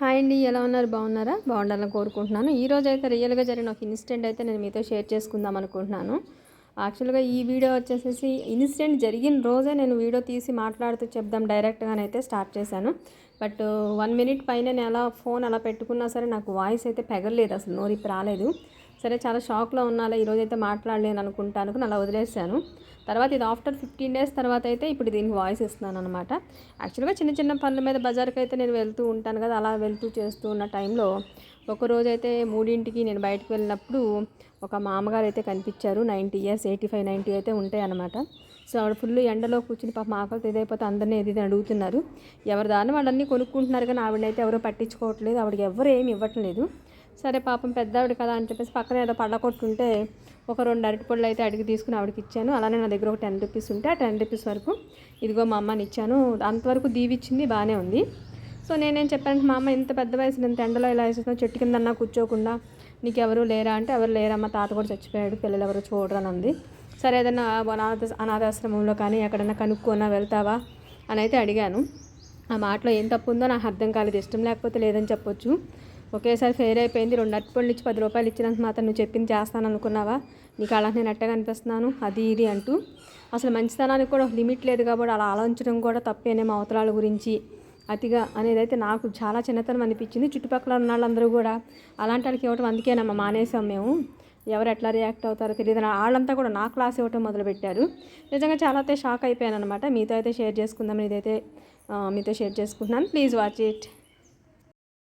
Hi అండి, ఎలా ఉన్నారు? బాగున్నారా? బాగుండాలని కోరుకుంటున్నాను. ఈరోజు అయితే రియల్గా జరిగిన ఒక ఇన్సిడెంట్ అయితే నేను మీతో షేర్ చేసుకుందాం అనుకుంటున్నాను. యాక్చువల్గా ఈ వీడియో వచ్చేసేసి ఇన్సిడెంట్ జరిగిన రోజే నేను వీడియో తీసి మాట్లాడుతూ చెప్దాం డైరెక్ట్గానైతే స్టార్ట్ చేశాను. బట్ 1 మినిట్ పైన నేను అలా ఫోన్ అలా పెట్టుకున్నా సరే నాకు వాయిస్ అయితే పెగలేదు, అసలు నోరిప్పి రాలేదు. సరే చాలా షాక్లో ఉన్నాలా, ఈరోజైతే మాట్లాడలేను అనుకుంటాను, అలా వదిలేసాను. తర్వాత ఇది ఆఫ్టర్ 15 డేస్ తర్వాత అయితే ఇప్పుడు దీనికి వాయిస్ ఇస్తున్నాను అనమాట. యాక్చువల్గా చిన్న చిన్న పనుల మీద బజార్కి అయితే నేను వెళ్తూ ఉంటాను కదా, అలా వెళ్తూ చేస్తూ ఉన్న టైంలో ఒకరోజైతే 3ంటికి నేను బయటకు వెళ్ళినప్పుడు ఒక మామగారు అయితే కనిపించారు. 90 ఇయర్స్, 85, 90 అయితే ఉంటాయి అనమాట. సో ఆవిడ ఫుల్ ఎండలో కూర్చుని పాపం ఆకలితో ఇదైపోతే అందరినీ ఏది అడుగుతున్నారు. ఎవరి దాన్ని వాళ్ళన్నీ కొనుక్కుంటున్నారు, కానీ ఆవిడనైతే ఎవరో పట్టించుకోవట్లేదు. ఆవిడకి ఎవరు ఏమి ఇవ్వట్లేదు. సరే పాపం పెద్దావిడ కదా అని చెప్పేసి పక్కన ఏదో పళ్ళకొట్టుంటే ఒక 2 అరటిపళ్ళు అయితే అడిగి తీసుకుని ఆవిడకి ఇచ్చాను. అలానే నా దగ్గర ఒక 10 రూపీస్ ఉంటే ఆ 10 రూపీస్ వరకు ఇదిగో మా అమ్మని ఇచ్చాను. అంతవరకు దీవిచ్చింది, బాగానే ఉంది. సో నేనేం చెప్పాను, మా అమ్మ ఇంత పెద్ద వయసులో ఇంత ఎండలో ఇలా వేసేస్తున్నావు, చెట్టు కిందన్నా కూర్చోకుండా నీకు ఎవరు లేరా అంటే, ఎవరు లేరమ్మా, తాత కూడా చచ్చిపోయాడు, పిల్లలు ఎవరు చూడరు అని ఉంది. సరే ఏదన్నా అనాథాశ్రమంలో కానీ ఎక్కడన్నా కనుక్కోనా వెళ్తావా అని అయితే అడిగాను. ఆ మాటలో ఏం తప్పు ఉందో నాకు అర్థం కాలేదు. ఇష్టం లేకపోతే లేదని చెప్పొచ్చు. ఒకేసారి ఫెయిర్ అయిపోయింది. 2 అరటిపళ్ళు ఇచ్చి 10 రూపాయలు ఇచ్చినంత మాత్రం నువ్వు చెప్పింది చేస్తాను అనుకున్నావా, నీకు అలా నేను ఎట్టగా అనిపిస్తున్నాను అది ఇది అంటూ అసలు మంచితనానికి కూడా ఒక లిమిట్ లేదు కాబట్టి అలా ఆలోచించడం కూడా తప్పేనేమో అవతరాల గురించి అతిగా అనేది అయితే నాకు చాలా చిన్నతనం అనిపించింది. చుట్టుపక్కల ఉన్న వాళ్ళందరూ కూడా అలాంటి వాళ్ళకి ఇవ్వటం అందుకేనమ్మా మానేసాం మేము, ఎవరు ఎట్లా రియాక్ట్ అవుతారో తెలియదు. వాళ్ళంతా కూడా నా క్లాస్ ఇవ్వటం మొదలుపెట్టారు. నిజంగా చాలా అయితే షాక్ అయిపోయాను అనమాట. మీతో అయితే షేర్ చేసుకుందామని ఇదైతే మీతో షేర్ చేసుకుంటున్నాను. Please watch it.